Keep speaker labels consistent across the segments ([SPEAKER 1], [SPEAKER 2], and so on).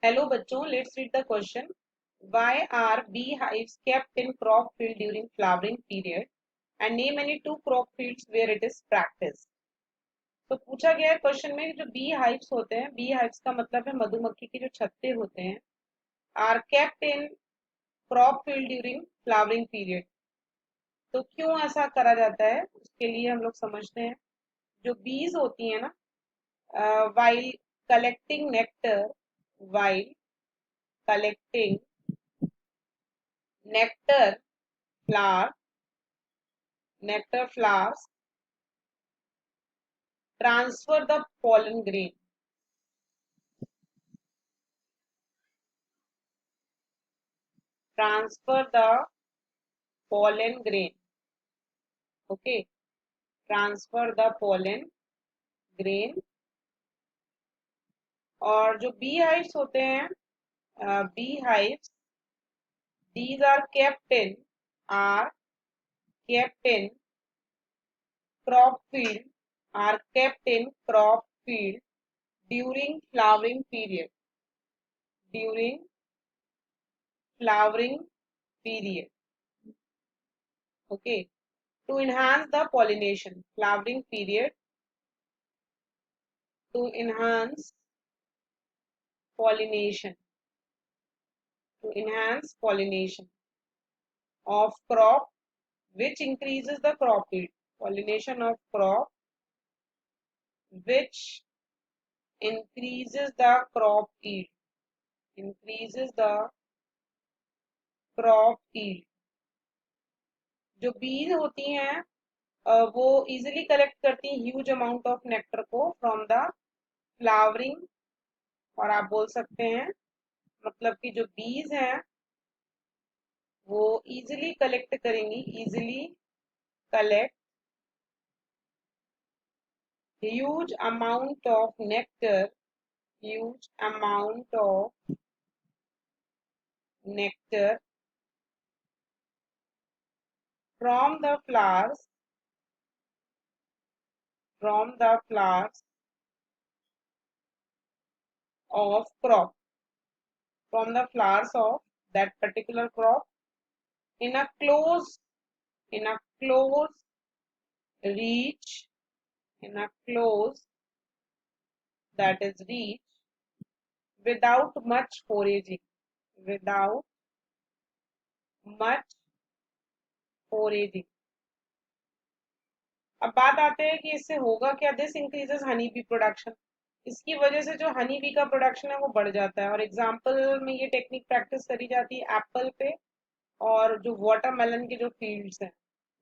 [SPEAKER 1] Hello बच्चों, let's read the question. Why are beehives kept in crop field during flowering period? And name any two crop fields where it is practiced. तो पूछा गया है question में जो bee hives होते हैं, bee hives का मतलब है मधुमक्खी के जो छत्ते होते हैं, are kept in crop field during flowering period. तो क्यों ऐसा करा जाता है उसके लिए हम लोग समझते हैं। जो बीज होती है ना, while collecting nectar, while collecting nectar flower nectar flowers transfer the pollen grain, transfer the pollen grain, okay, transfer the pollen grain। और जो बी हाइव्स होते हैं, bee hives, these are kept in crop field, are kept in crop field during flowering period, during flowering period, okay, to enhance the pollination, flowering period, to enhance pollination, to enhance pollination of crop, which increases the crop yield, pollination of crop which increases the crop yield, increases the crop yield। जो बीज होती हैं वो easily collect करती हैं huge amount of nectar को from the flowering, और आप बोल सकते हैं मतलब कि जो बीज हैं वो इजिली कलेक्ट करेंगी, easily collect huge amount of nectar, huge amount of nectar from the flowers, from the flowers of crop, from the flowers of that particular crop in a close, in a close reach, in a close, that is reach, without much foraging, without much foraging। अब बात आते हैं कि इससे होगा क्या, this increases honey bee production, इसकी वजह से जो हनी बी का प्रोडक्शन है वो बढ़ जाता है। और एग्जाम्पल में ये टेक्निक प्रैक्टिस करी जाती है एप्पल पे और जो वाटरमेलन के जो फील्ड्स हैं,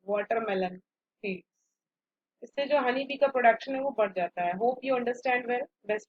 [SPEAKER 1] वाटरमेलन फील्ड्स, इससे जो हनी बी का प्रोडक्शन है वो बढ़ जाता है। Hope you understand well. Best.